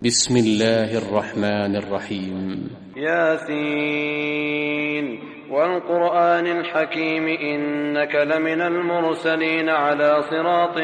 بسم الله الرحمن الرحيم. ياسين والقرآن الحكيم إنك لمن المرسلين على صراط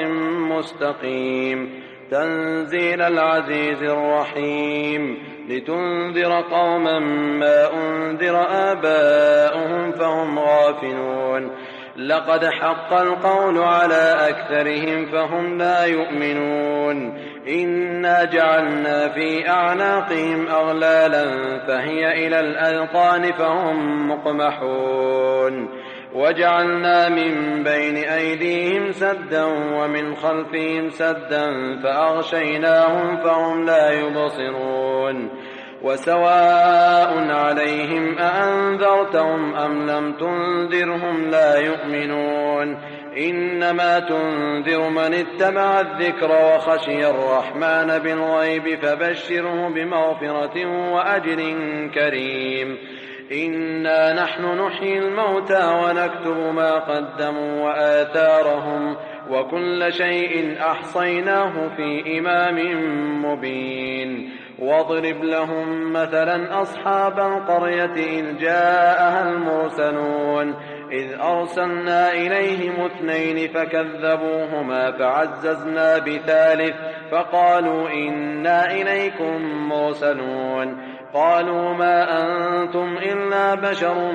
مستقيم تنزيل العزيز الرحيم لتنذر قوما ما أنذر آباؤهم فهم غافلون لقد حق القول على أكثرهم فهم لا يؤمنون إنا جعلنا في أعناقهم أغلالا فهي إلى الأذقان فهم مقمحون وجعلنا من بين أيديهم سدا ومن خلفهم سدا فأغشيناهم فهم لا يبصرون وسواء عليهم أأنذرتهم أم لم تنذرهم لا يؤمنون إنما تنذر من اتبع الذكر وخشي الرحمن بالغيب فبشره بمغفرة وأجر كريم إنا نحن نحيي الموتى ونكتب ما قدموا وآثارهم وكل شيء أحصيناه في إمام مبين واضرب لهم مثلا أصحاب القرية إذ جاءها المرسلون إذ أرسلنا إليهم 2 فكذبوهما فعززنا بثالث فقالوا إنا إليكم مرسلون قالوا ما أنتم إلا بشر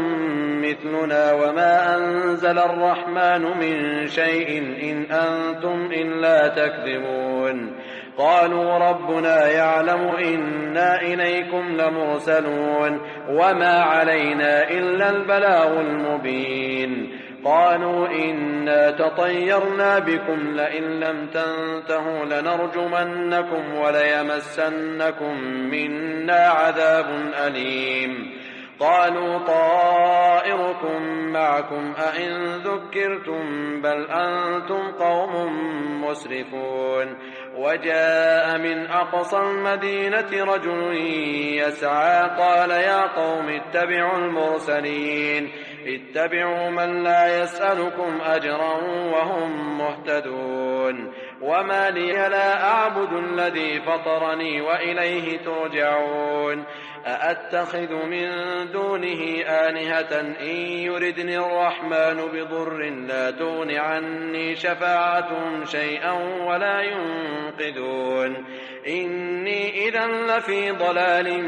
مثلنا وما أنزل الرحمن من شيء إن أنتم إلا تكذبون قالوا ربنا يعلم إنا إليكم لمرسلون وما علينا إلا البلاغ المبين قالوا إنا تطيرنا بكم لئن لم تنتهوا لنرجمنكم وليمسنكم منا عذاب أليم قالوا طائركم معكم أئن ذكرتم بل أنتم قوم مسرفون وجاء من أقصى المدينة رجل يسعى قال يا قوم اتبعوا المرسلين اتبعوا من لا يسألكم أجرا وهم مهتدون وما لي لا أعبد الذي فطرني وإليه ترجعون أأتخذ من دونه آلهة إن يردني الرحمن بضر لا تغن عني شفاعتهم شيئا ولا ينقذون إني إذا لفي ضلال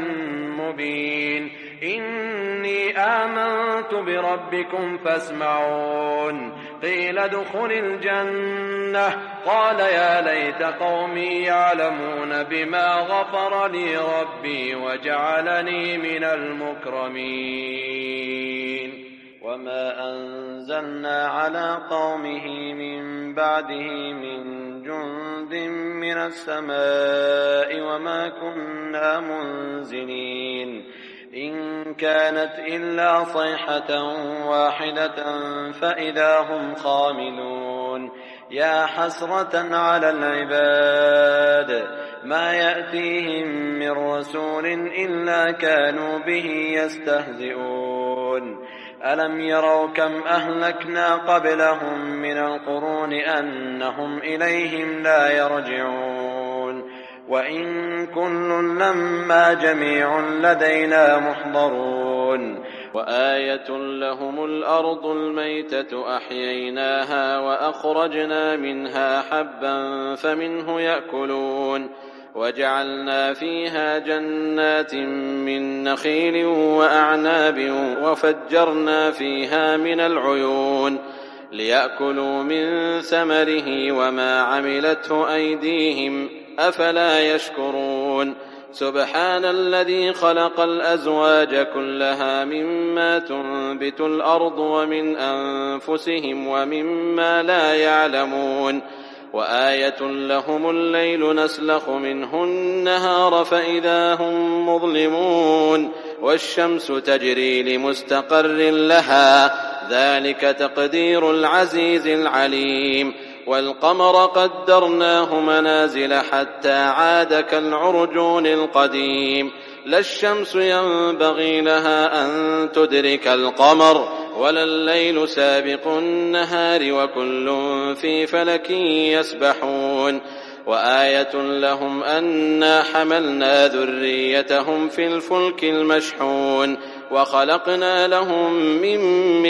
مبين إني آمنت بربكم فاسمعون قيل ادخل الجنة قال يا ليت قومي يعلمون بما غفر لي ربي وجعلني من المكرمين وما أنزلنا على قومه من بعده من جند من السماء وما كنا منزلين إن كانت إلا صيحة واحدة فإذا هم خاملون يا حسرة على العباد ما يأتيهم من رسول إلا كانوا به يستهزئون ألم يروا كم أهلكنا قبلهم من القرون أنهم إليهم لا يرجعون وإن كل لما جميع لدينا محضرون وآية لهم الأرض الميتة أحييناها وأخرجنا منها حبا فمنه يأكلون وجعلنا فيها جنات من نخيل وأعناب وفجرنا فيها من العيون ليأكلوا من ثمره وما عملته أيديهم أفلا يشكرون سبحان الذي خلق الأزواج كلها مما تنبت الأرض ومن أنفسهم ومما لا يعلمون وآية لهم الليل نسلخ منه النهار فإذا هم مظلمون والشمس تجري لمستقر لها ذلك تقدير العزيز العليم والقمر قدرناه منازل حتى عاد كالعرجون القديم لا الشمس ينبغي لها أن تدرك القمر ولا الليل سابق النهار وكل في فلك يسبحون وآية لهم أنا حملنا ذريتهم في الفلك المشحون وخلقنا لهم من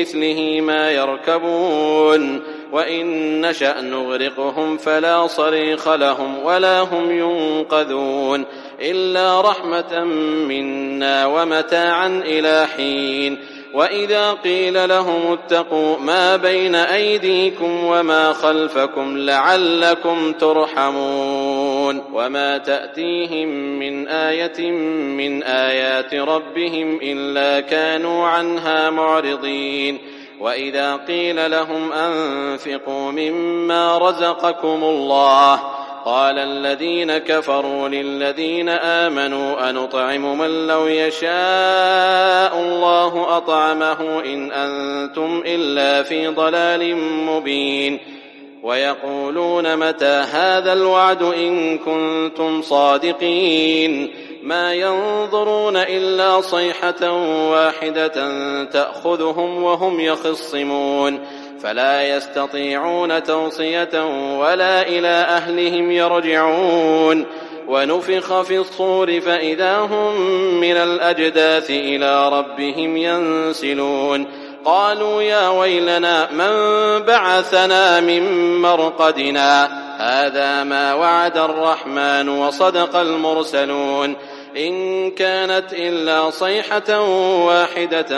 مثله ما يركبون وإن نشأ نغرقهم فلا صريخ لهم ولا هم ينقذون إلا رحمة منا ومتاعا إلى حين وإذا قيل لهم اتقوا ما بين أيديكم وما خلفكم لعلكم ترحمون وما تأتيهم من آية من آيات ربهم إلا كانوا عنها معرضين وإذا قيل لهم أنفقوا مما رزقكم الله قال الذين كفروا للذين آمنوا أنطعم من لو يشاء الله أطعمه إن أنتم إلا في ضلال مبين ويقولون متى هذا الوعد إن كنتم صادقين ما ينظرون إلا صيحة واحدة تأخذهم وهم يخصمون فلا يستطيعون توصية ولا إلى أهلهم يرجعون ونفخ في الصور فإذا هم من الأجداث إلى ربهم ينسلون قالوا يا ويلنا من بعثنا من مرقدنا هذا ما وعد الرحمن وصدق المرسلون إن كانت إلا صيحة واحدة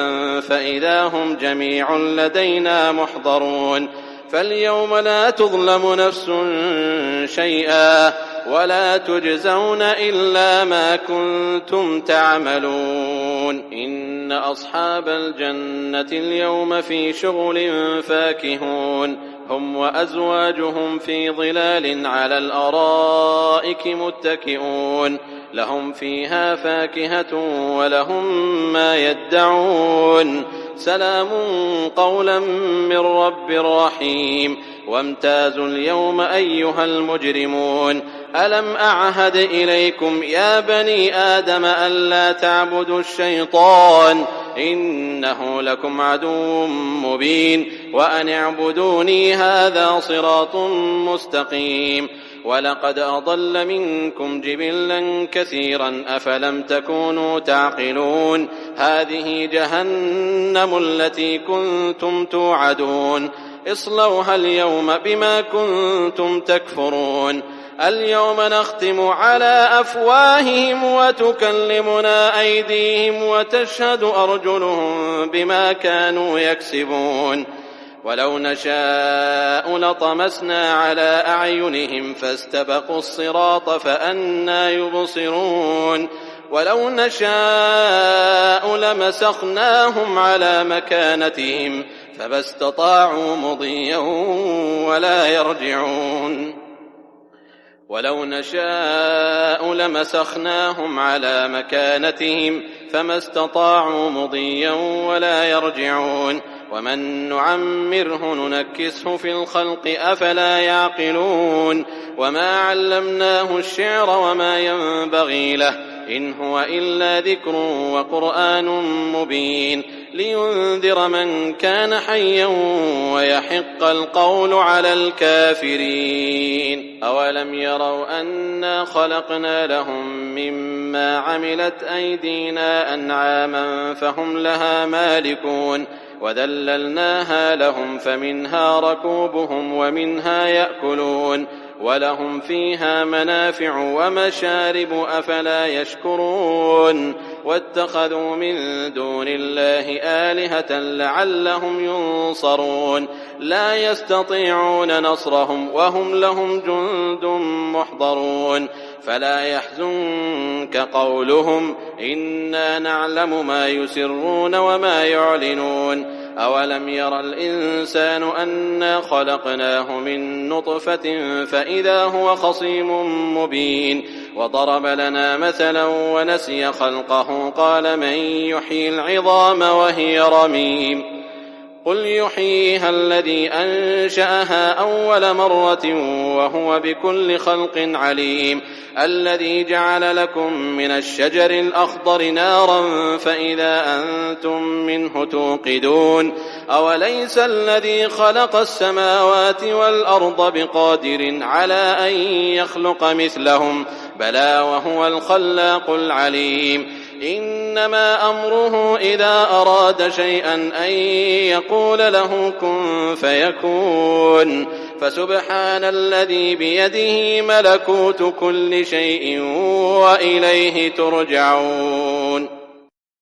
فإذا هم جميع لدينا محضرون فاليوم لا تظلم نفس شيئا ولا تجزون إلا ما كنتم تعملون إن أصحاب الجنة اليوم في شغل فاكهون هم وأزواجهم في ظلال على الأرائك متكئون لهم فيها فاكهة ولهم ما يدعون سلام قولا من رب رحيم وامتازوا اليوم أيها المجرمون ألم أعهد إليكم يا بني آدم ألا تعبدوا الشيطان إنه لكم عدو مبين وأن اعبدوني هذا صراط مستقيم ولقد أضل منكم جبلا كثيرا أفلم تكونوا تعقلون هذه جهنم التي كنتم توعدون اصلوها اليوم بما كنتم تكفرون اليوم نختم على أفواههم وتكلمنا أيديهم وتشهد أرجلهم بما كانوا يكسبون ولو نشاء لطمسنا على أعينهم فاستبقوا الصراط فأنى يبصرون ولو نشاء لمسخناهم على مكانتهم فما استطاعوا مضيا ولا يرجعون ولو نشاء لمسخناهم على مكانتهم فما استطاعوا مضيا ولا يرجعون ومن نعمره ننكسه في الخلق أفلا يعقلون وما علمناه الشعر وما ينبغي له إن هو إلا ذكر وقرآن مبين لينذر من كان حيا ويحق القول على الكافرين أولم يروا أنا خلقنا لهم مما عملت أيدينا أنعاما فهم لها مالكون وذللناها لهم فمنها ركوبهم ومنها يأكلون ولهم فيها منافع ومشارب أفلا يشكرون واتخذوا من دون الله آلهة لعلهم ينصرون لا يستطيعون نصرهم وهم لهم جند محضرون فلا يحزنك قولهم إنا نعلم ما يسرون وما يعلنون أولم ير الإنسان أنا خلقناه من نطفة فإذا هو خصيم مبين وضرب لنا مثلا ونسي خلقه قال من يحيي العظام وهي رميم قل يحييها الذي أنشأها أول مرة وهو بكل خلق عليم الذي جعل لكم من الشجر الأخضر نارا فإذا أنتم منه توقدون أوليس الذي خلق السماوات والأرض بقادر على أن يخلق مثلهم بلى وهو الخلاق العليم إنما أمره إذا أراد شيئا أن يقول له كن فيكون فسبحان الذي بيده ملكوت كل شيء وإليه ترجعون.